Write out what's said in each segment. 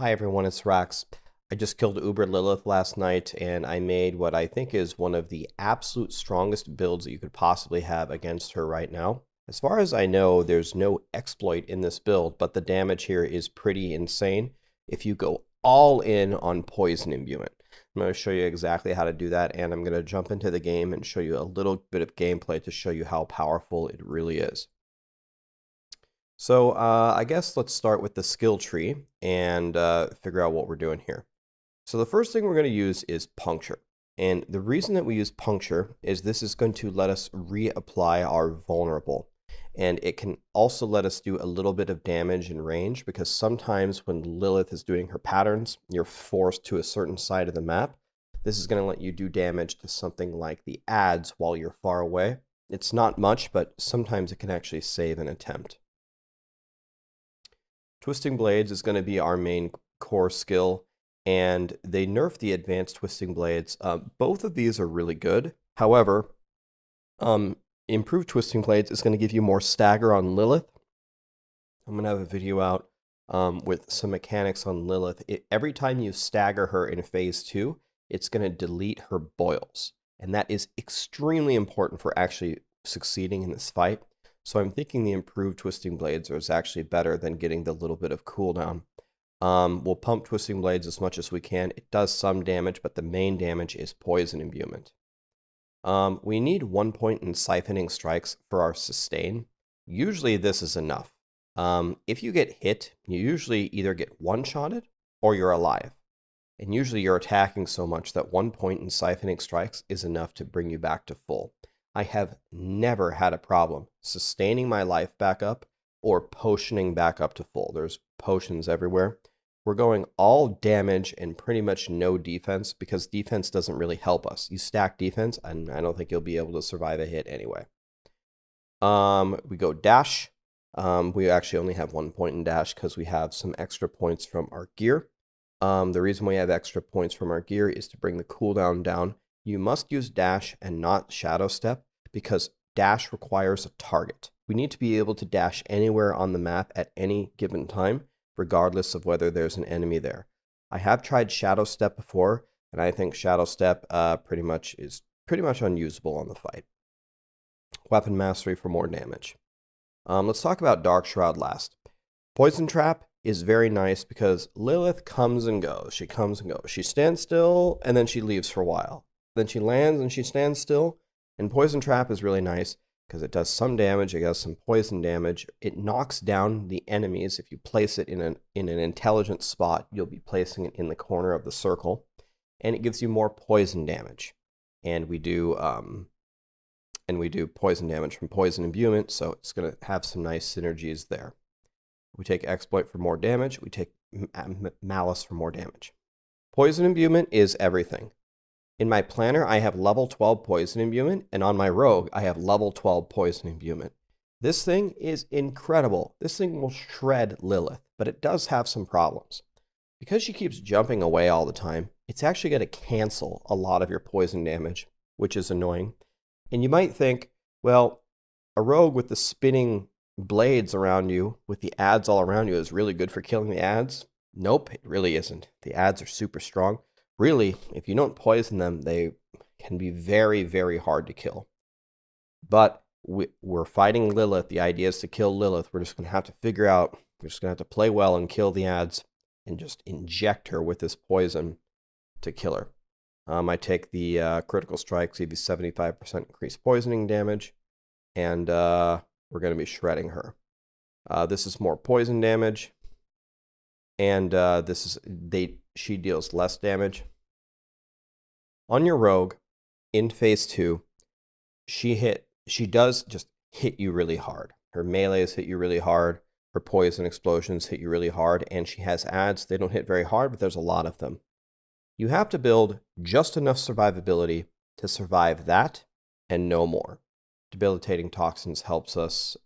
Hi everyone, it's Rax. I just killed Uber Lilith last night and I made what I think is one of the absolute strongest builds that you could possibly have against her right now. As far as I know, there's no exploit in this build, but the damage here is pretty insane if you go all in on Poison Imbuement. I'm going to show you exactly how to do that, and I'm going to jump into the game and show you a little bit of gameplay to show you how powerful it really is. So I guess let's start with the skill tree and figure out what we're doing here. So the first thing we're going to use is Puncture. And the reason that we use Puncture is this is going to let us reapply our Vulnerable. And it can also let us do a little bit of damage in range, because sometimes when Lilith is doing her patterns, you're forced to a certain side of the map. This is going to let you do damage to something like the ads while you're far away. It's not much, but sometimes it can actually save an attempt. Twisting Blades is going to be our main core skill, and they nerfed the advanced Twisting Blades. Both of these are really good. However, improved Twisting Blades is going to give you more stagger on Lilith. I'm going to have a video out with some mechanics on Lilith. Every time you stagger her in phase 2, it's going to delete her boils, and that is extremely important for actually succeeding in this fight. So I'm thinking the improved Twisting Blades is actually better than getting the little bit of cooldown. We'll pump Twisting Blades as much as we can. It does some damage, but the main damage is Poison Imbuement. We need 1 point in Siphoning Strikes for our sustain. Usually this is enough. If you get hit, you usually either get one-shotted or you're alive. And usually you're attacking so much that 1 point in Siphoning Strikes is enough to bring you back to full. I have never had a problem sustaining my life back up or potioning back up to full. There's potions everywhere. We're going all damage and pretty much no defense, because defense doesn't really help us. You stack defense, and I don't think you'll be able to survive a hit anyway. We go dash. We actually only have 1 point in dash because we have some extra points from our gear. The reason we have extra points from our gear is to bring the cooldown down. You must use dash and not shadow step, because dash requires a target. We need to be able to dash anywhere on the map at any given time, regardless of whether there's an enemy there. I have tried shadow step before, and I think shadow step pretty much unusable on the fight. Weapon mastery for more damage. Let's talk about Dark Shroud last. Poison Trap is very nice because Lilith comes and goes. She comes and goes. She stands still, and then she leaves for a while. Then she lands and she stands still. And Poison Trap is really nice because it does some damage. It does some poison damage. It knocks down the enemies. If you place it in an intelligent spot, you'll be placing it in the corner of the circle. And it gives you more poison damage. And we do poison damage from Poison Imbuement, so it's going to have some nice synergies there. We take Exploit for more damage. We take Malice for more damage. Poison Imbuement is everything. In my planner, I have level 12 Poison Imbuement, and on my rogue, I have level 12 Poison Imbuement. This thing is incredible. This thing will shred Lilith, but it does have some problems. Because she keeps jumping away all the time, it's actually going to cancel a lot of your poison damage, which is annoying. And you might think, well, a rogue with the spinning blades around you, with the ads all around you, is really good for killing the ads. Nope, it really isn't. The ads are super strong. Really, if you don't poison them, they can be very, very hard to kill. But we're fighting Lilith. The idea is to kill Lilith. We're just going to have to figure out, we're just going to have to play well and kill the ads and just inject her with this poison to kill her. I take the critical strikes, give you 75% increased poisoning damage, and we're going to be shredding her. This is more poison damage, and she deals less damage. On your rogue, in phase 2, she does just hit you really hard. Her melees hit you really hard. Her poison explosions hit you really hard, and she has ads. They don't hit very hard, but there's a lot of them. You have to build just enough survivability to survive that and no more. Debilitating Toxins helps us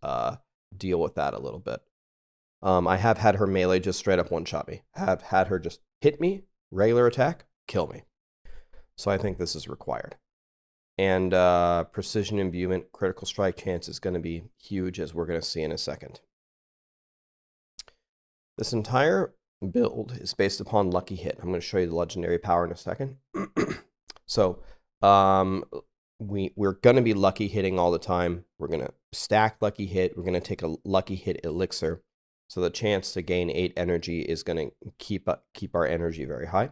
deal with that a little bit. I have had her melee just straight up one-shot me. I have had her just hit me, regular attack, kill me. So I think this is required. And Precision Imbuement, critical strike chance is going to be huge, as we're going to see in a second. This entire build is based upon lucky hit. I'm going to show you the legendary power in a second. So we're going to be lucky hitting all the time. We're going to stack lucky hit. We're going to take a lucky hit elixir. So the chance to gain 8 energy is going to keep our energy very high.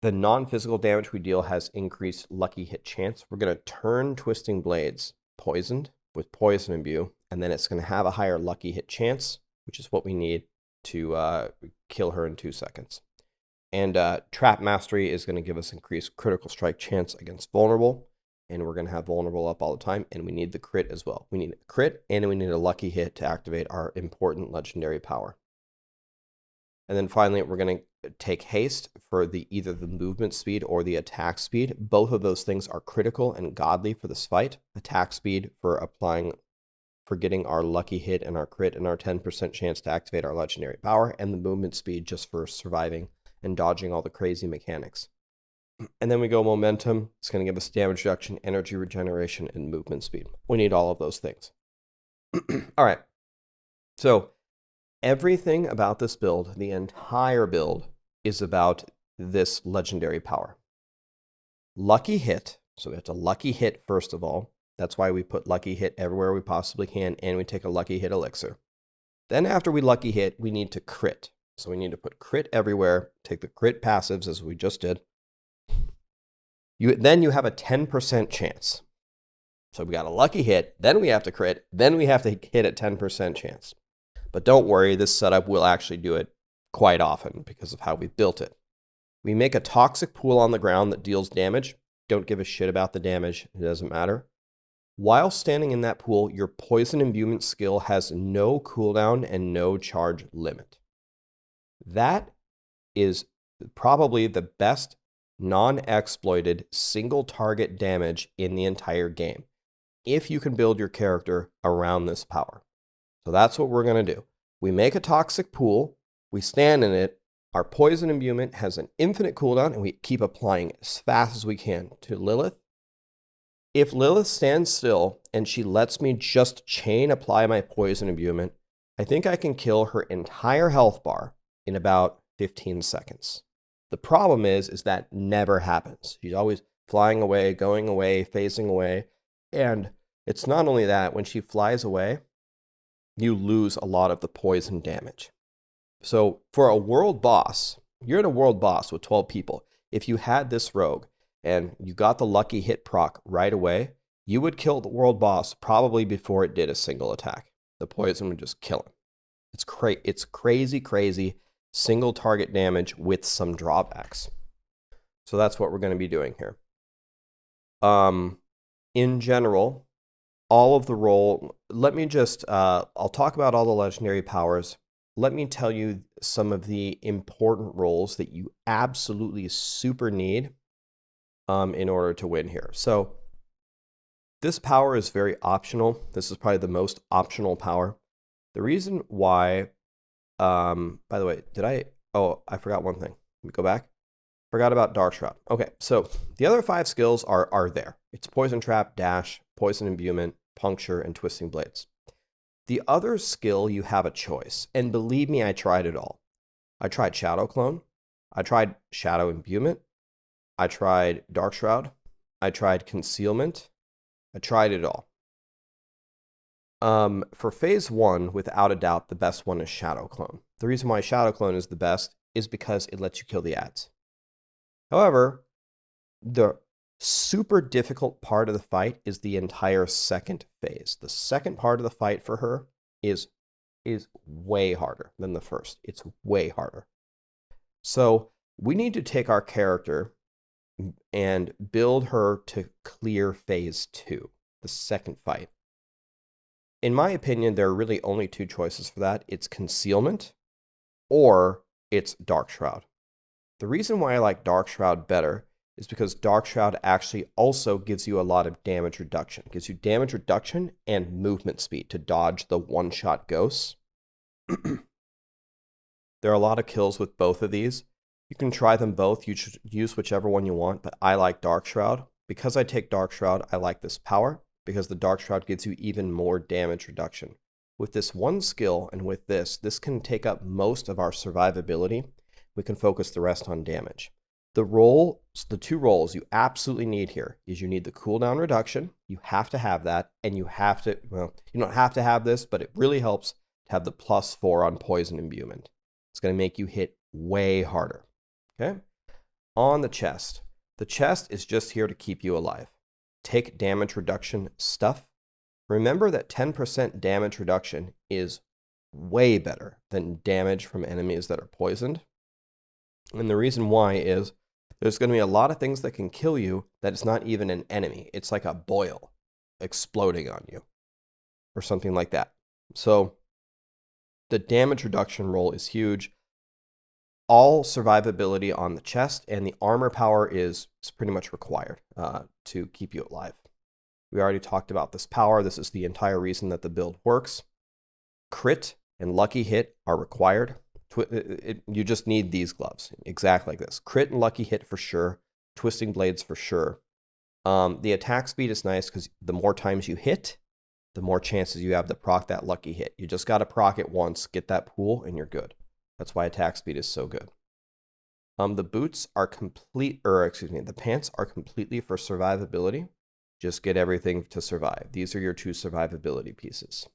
The non-physical damage we deal has increased lucky hit chance. We're going to turn Twisting Blades poisoned with Poison Imbue, and then it's going to have a higher lucky hit chance, which is what we need to kill her in 2 seconds. And Trap Mastery is going to give us increased critical strike chance against vulnerable, and we're going to have vulnerable up all the time, and we need the crit as well. We need a crit, and we need a lucky hit to activate our important legendary power. And then finally, we're going to take haste for either the movement speed or the attack speed. Both of those things are critical and godly for this fight. Attack speed for getting our lucky hit and our crit and our 10% chance to activate our legendary power, and the movement speed just for surviving and dodging all the crazy mechanics. And then we go momentum. It's going to give us damage reduction, energy regeneration, and movement speed. We need all of those things. All right. So everything about this build, the entire build, is about this legendary power. Lucky hit. So we have to lucky hit first of all. That's why we put lucky hit everywhere we possibly can, and we take a lucky hit elixir. Then after we lucky hit, we need to crit. So we need to put crit everywhere, take the crit passives as we just did. Then you have a 10% chance. So we got a lucky hit, then we have to crit, then we have to hit at 10% chance. But don't worry, this setup will actually do it quite often because of how we built it. We make a toxic pool on the ground that deals damage. Don't give a shit about the damage, it doesn't matter. While standing in that pool, your poison imbuement skill has no cooldown and no charge limit. That is probably the best non-exploited single target damage in the entire game, if you can build your character around this power. So that's what we're going to do. We make a toxic pool, we stand in it, our poison imbuement has an infinite cooldown, and we keep applying it as fast as we can to Lilith. If Lilith stands still and she lets me just chain apply my poison imbuement, I think I can kill her entire health bar in about 15 seconds. The problem is that never happens. She's always flying away, going away, phasing away. And it's not only that, when she flies away, you lose a lot of the poison damage. So for a world boss, you're in a world boss with 12 people. If you had this rogue and you got the lucky hit proc right away, you would kill the world boss probably before it did a single attack. The poison would just kill him. It's crazy single target damage with some drawbacks. So that's what we're going to be doing here. In general, all of the role, let me just, I'll talk about all the legendary powers. Let me tell you some of the important roles that you absolutely super need in order to win here. So this power is very optional. This is probably the most optional power. The reason why, by the way, I forgot one thing. Let me go back. Forgot about Dark Shroud. Okay, so the other 5 skills are there. It's Poison Trap, Dash, Poison Imbuement, Puncture, and Twisting Blades. The other skill, you have a choice. And believe me, I tried it all. I tried Shadow Clone. I tried Shadow Imbuement. I tried Dark Shroud. I tried Concealment. I tried it all. For phase 1, without a doubt, the best one is Shadow Clone. The reason why Shadow Clone is the best is because it lets you kill the ads. However, the super difficult part of the fight is the entire second phase. The second part of the fight for her is way harder than the first. It's way harder. So we need to take our character and build her to clear phase 2, the second fight. In my opinion, there are really only 2 choices for that. It's Concealment or it's Dark Shroud. The reason why I like Dark Shroud better is because Dark Shroud actually also gives you a lot of damage reduction. It gives you damage reduction and movement speed to dodge the one-shot ghosts. There are a lot of kills with both of these. You can try them both. You should use whichever one you want, but I like Dark Shroud. Because I take Dark Shroud, I like this power, because the Dark Shroud gives you even more damage reduction, with this one skill and with this can take up most of our survivability. We can focus the rest on damage. The two roles you absolutely need here is you need the cooldown reduction. You have to have that, and you have to, well, you don't have to have this, but it really helps to have the +4 on poison imbuement. It's going to make you hit way harder. Okay? On the chest is just here to keep you alive. Take damage reduction stuff. Remember that 10% damage reduction is way better than damage from enemies that are poisoned. And the reason why is there's going to be a lot of things that can kill you that it's not even an enemy. It's like a boil exploding on you or something like that. So the damage reduction roll is huge. All survivability on the chest, and the armor power is pretty much required to keep you alive. We already talked about this power. This is the entire reason that the build works. Crit and lucky hit are required. You just need these gloves, exactly like this. Crit and lucky hit for sure. Twisting blades for sure. The attack speed is nice because the more times you hit, the more chances you have to proc that lucky hit. You just got to proc it once, get that pool, and you're good. That's why attack speed is so good. The boots are the pants are completely for survivability. Just get everything to survive. These are your two survivability pieces.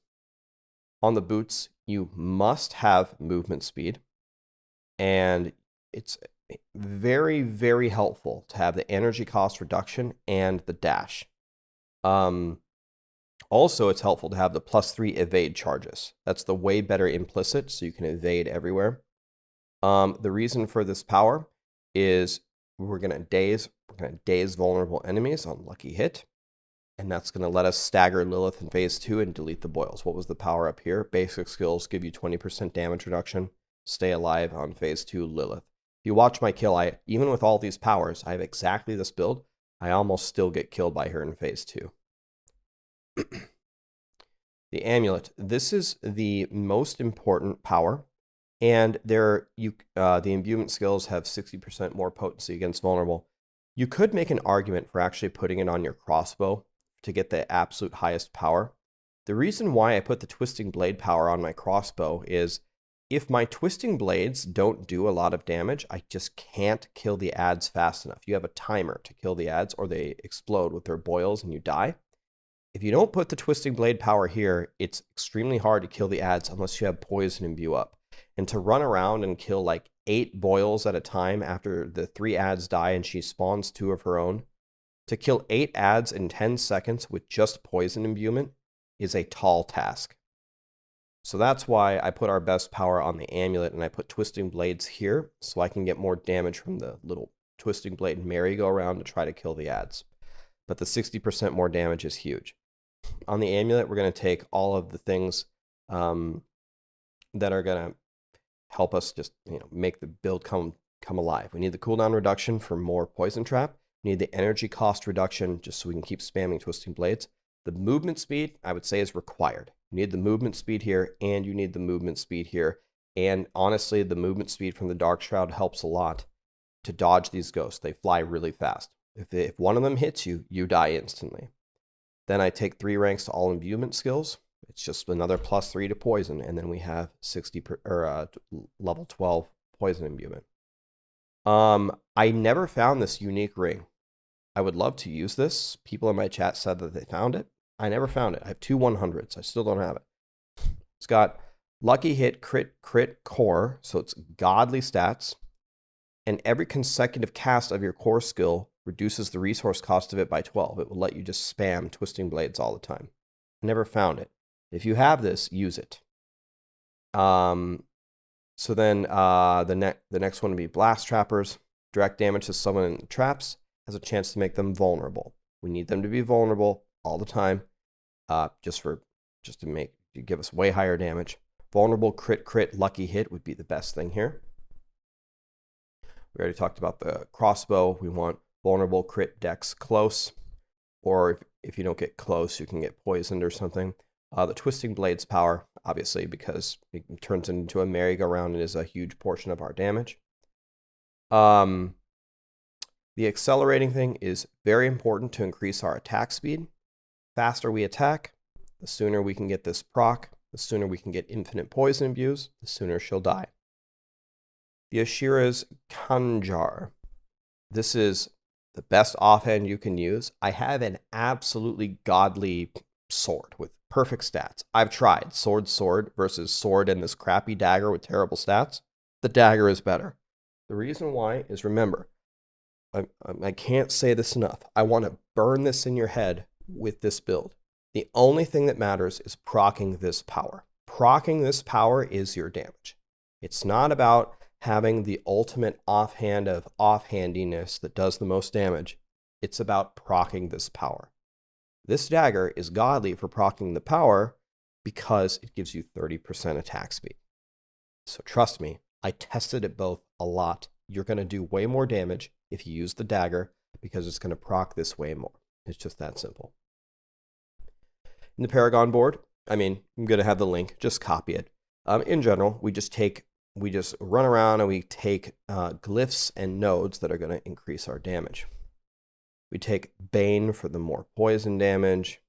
On the boots, you must have movement speed, and it's very, very helpful to have the energy cost reduction and the dash. Also, it's helpful to have the +3 evade charges. That's the way better implicit, so you can evade everywhere. The reason for this power is we're gonna daze vulnerable enemies on lucky hit, and that's gonna let us stagger Lilith in phase 2 and delete the boils. What was the power up here? Basic skills give you 20% damage reduction. Stay alive on phase 2 Lilith. If you watch my kill, even with all these powers, I have exactly this build. I almost still get killed by her in phase 2. The amulet. This is the most important power, and the imbuement skills have 60% more potency against vulnerable. You could make an argument for actually putting it on your crossbow to get the absolute highest power. The reason why I put the twisting blade power on my crossbow is if my twisting blades don't do a lot of damage, I just can't kill the adds fast enough. You have a timer to kill the adds, or they explode with their boils and you die. If you don't put the twisting blade power here, it's extremely hard to kill the adds unless you have poison imbue up. And to run around and kill like 8 boils at a time after the 3 adds die and she spawns 2 of her own, to kill 8 adds in 10 seconds with just poison imbuement is a tall task. So that's why I put our best power on the amulet, and I put twisting blades here so I can get more damage from the little twisting blade merry-go-round to try to kill the adds. But the 60% more damage is huge. On the amulet, we're going to take all of the things that are going to help us just make the build come alive. We need the cooldown reduction for more poison trap. We need the energy cost reduction just so we can keep spamming twisting blades. The movement speed, I would say, is required. You need the movement speed here, and you need the movement speed here. And honestly, the movement speed from the Dark Shroud helps a lot to dodge these ghosts. They fly really fast. If one of them hits you, you die instantly. Then I take 3 ranks to all imbuement skills. It's just another +3 to poison, and then we have level 12 poison imbuement. I never found this unique ring. I would love to use this. People in my chat said that they found it. I never found it. I have 2 100s. I still don't have it. It's got lucky hit, crit, core, so it's godly stats. And every consecutive cast of your core skill reduces the resource cost of it by 12. It will let you just spam twisting blades all the time. I never found it. If you have this, use it. So then the next one would be blast trappers. Direct damage to someone in traps has a chance to make them vulnerable. We need them to be vulnerable all the time, just to give us way higher damage. Vulnerable, crit, lucky hit would be the best thing here. We already talked about the crossbow. We want vulnerable, crit, dex, close. Or if you don't get close, you can get poisoned or something. The twisting blades power, obviously, because it turns into a merry-go-round and is a huge portion of our damage. The accelerating thing is very important to increase our attack speed. Faster we attack, the sooner we can get this proc. The sooner we can get infinite poison imbues, the sooner she'll die. The Ashira's Kanjar. This is the best offhand you can use. I have an absolutely godly sword with perfect stats. I've tried sword versus sword and this crappy dagger with terrible stats. The dagger is better. The reason why is, remember, I can't say this enough. I want to burn this in your head with this build. The only thing that matters is proccing this power. Proccing this power is your damage. It's not about having the ultimate offhand of offhandiness that does the most damage. It's about proccing this power. This dagger is godly for proccing the power because it gives you 30% attack speed. So trust me, I tested it both a lot. You're going to do way more damage if you use the dagger because it's going to proc this way more. It's just that simple. In the Paragon board, I'm going to have the link, just copy it. In general, we just run around and we take glyphs and nodes that are going to increase our damage. We take Bane for the more poison damage.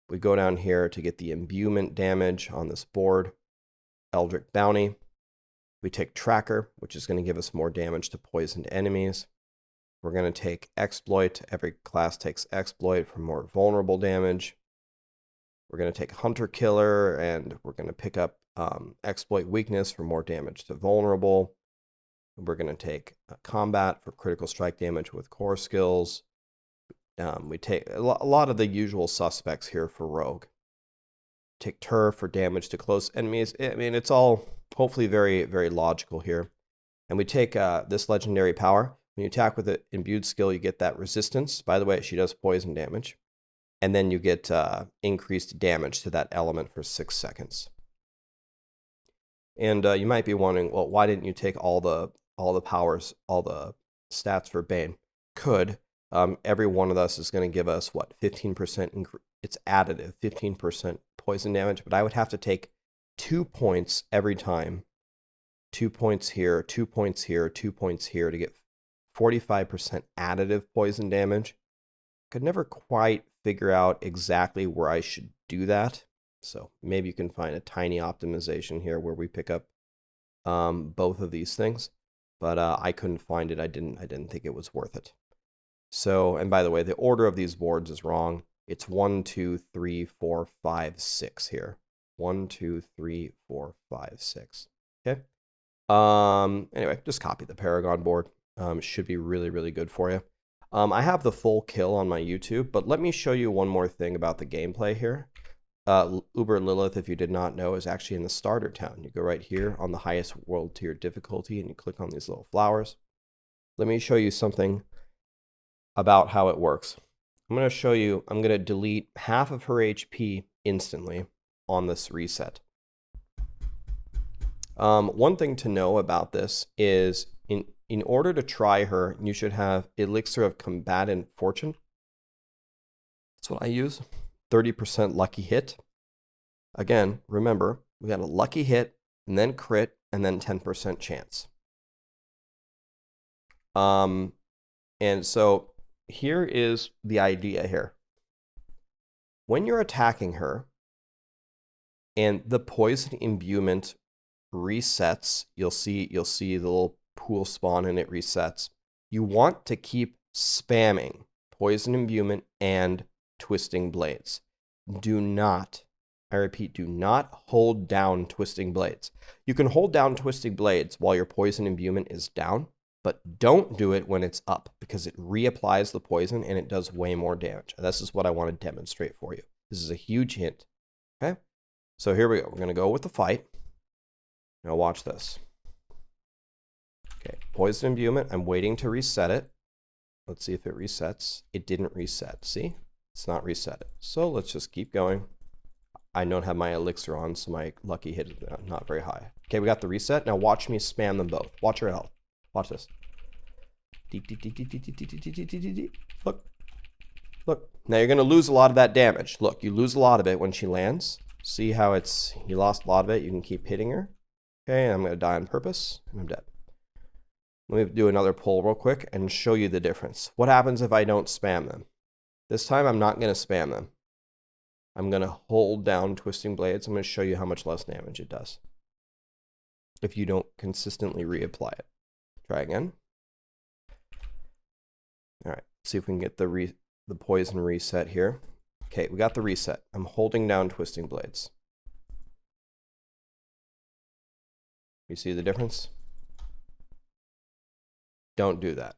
We go down here to get the imbuement damage on this board. Eldritch Bounty. We take Tracker, which is going to give us more damage to poisoned enemies. We're going to take Exploit. Every class takes Exploit for more vulnerable damage. We're going to take Hunter Killer, and we're going to pick up Exploit Weakness for more damage to vulnerable. We're going to take Combat for critical strike damage with core skills. We take a lot of the usual suspects here for Rogue. Take Turf for damage to close enemies. It's all hopefully very, very logical here. And we take this legendary power. When you attack with an imbued skill, you get that resistance. By the way, she does poison damage. And then you get increased damage to that element for 6 seconds. And you might be wondering, well, why didn't you take all the powers, all the stats for Bane? Could. Every one of us is going to give us, what, 15%? It's additive, 15% poison damage. But I would have to take 2 points every time. 2 points here, 2 points here, 2 points here to get 45% additive poison damage. Could never quite figure out exactly where I should do that. So maybe you can find a tiny optimization here where we pick up both of these things. But I couldn't find it. I didn't think it was worth it. So, and by the way, the order of these boards is wrong. It's 1, 2, 3, 4, 5, 6 here. 1, 2, 3, 4, 5, 6. Okay. Anyway, just copy the Paragon board. Should be really, really good for you. I have the full kill on my YouTube, but let me show you one more thing about the gameplay here. Uber Lilith, if you did not know, is actually in the starter town. You go right here on the highest world tier difficulty and you click on these little flowers. Let me show you something about how it works. I'm going to delete half of her HP instantly on this reset. One thing to know about this is in order to try her, you should have Elixir of Combatant Fortune. That's what I use. 30% lucky hit. Again, remember, we got a lucky hit, and then crit, and then 10% chance. And so here is the idea here. When you're attacking her, and the poison imbuement resets, you'll see the little pool spawn and it resets. You want to keep spamming poison imbuement and twisting blades. Do not, I repeat, do not hold down twisting blades. You can hold down twisting blades while your poison imbuement is down, but don't do it when it's up because it reapplies the poison and it does way more damage. This is what I want to demonstrate for you. This is a huge hint. Okay, so here we go. We're going to go with the fight. Now watch this. Okay, poison imbuement. I'm waiting to reset it. Let's see if it resets. It didn't reset. See? It's not reset. So let's just keep going. I don't have my elixir on, so my lucky hit is not very high. Okay, we got the reset. Now watch me spam them both. Watch her health. Watch this. Look. Look. Now you're going to lose a lot of that damage. Look, you lose a lot of it when she lands. See how you lost a lot of it. You can keep hitting her. Okay, I'm going to die on purpose, and I'm dead. Let me do another poll real quick and show you the difference. What happens if I don't spam them? This time I'm not going to spam them. I'm going to hold down Twisting Blades. I'm going to show you how much less damage it does if you don't consistently reapply it. Try again. All right, see if we can get the poison reset here. Okay, we got the reset. I'm holding down Twisting Blades. You see the difference? Don't do that.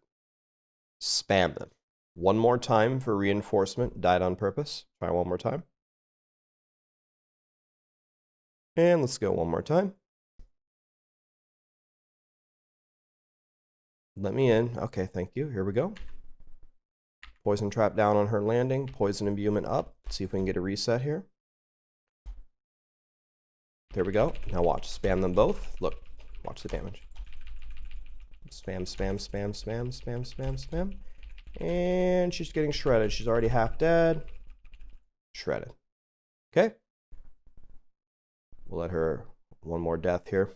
Spam them. One more time for reinforcement. Died on purpose. Try one more time. And let's go one more time. Let me in. Okay, thank you. Here we go. Poison trap down on her landing. Poison imbuement up. Let's see if we can get a reset here. There we go. Now watch. Spam them both. Look. Watch the damage. Spam, spam, spam, spam, spam, spam, spam. And she's getting shredded. She's already half dead. Shredded. Okay. We'll let her one more death here.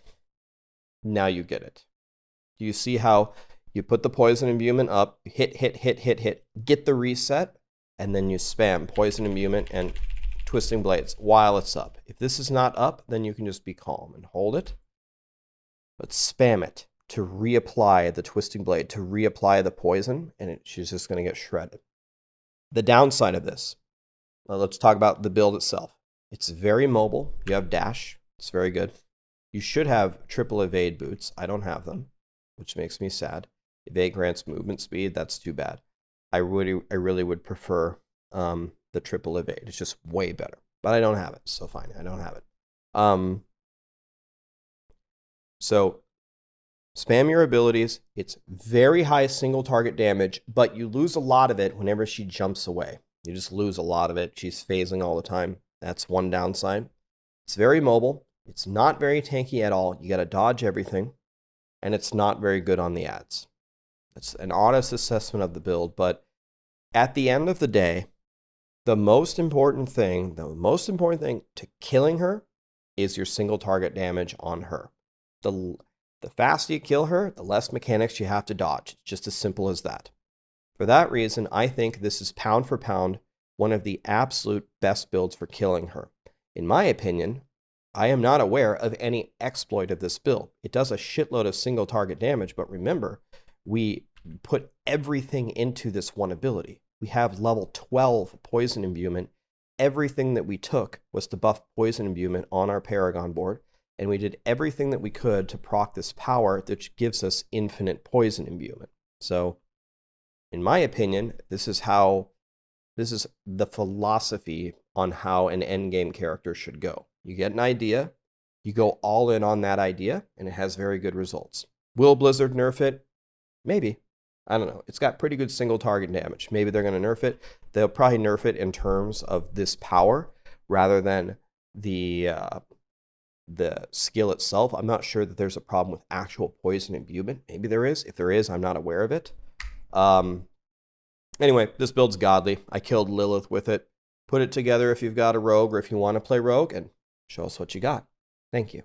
Now you get it. Do you see how you put the poison imbuement up, hit, get the reset, and then you spam poison imbuement and Twisting Blades while it's up. If this is not up, then you can just be calm and hold it. But spam it to reapply the Twisting Blade, to reapply the poison, and she's just going to get shredded. The downside of this, let's talk about the build itself. It's very mobile. You have dash. It's very good. You should have triple evade boots. I don't have them, which makes me sad. Evade grants movement speed. That's too bad. I really would prefer the triple evade. It's just way better. But I don't have it, so fine. I don't have it. So spam your abilities. It's very high single target damage, but you lose a lot of it whenever she jumps away. You just lose a lot of it. She's phasing all the time. That's one downside. It's very mobile. It's not very tanky at all. You got to dodge everything. And it's not very good on the ads. It's an honest assessment of the build, but at the end of the day, the most important thing to killing her is your single target damage on her. The faster you kill her, the less mechanics you have to dodge. It's just as simple as that. For that reason, I think this is pound for pound one of the absolute best builds for killing her. In my opinion, I am not aware of any exploit of this build. It does a shitload of single target damage, but remember, we put everything into this one ability. We have level 12 poison imbuement. Everything that we took was to buff poison imbuement on our Paragon board, and we did everything that we could to proc this power that gives us infinite poison imbuement. So, in my opinion, this is the philosophy on how an endgame character should go. You get an idea, you go all in on that idea, and it has very good results. Will Blizzard nerf it? Maybe. I don't know. It's got pretty good single target damage. Maybe they're going to nerf it. They'll probably nerf it in terms of this power rather than the skill itself. I'm not sure that there's a problem with actual poison imbuement. Maybe there is. If there is, I'm not aware of it. Anyway, this build's godly. I killed Lilith with it. Put it together if you've got a rogue or if you want to play rogue, and show us what you got. Thank you.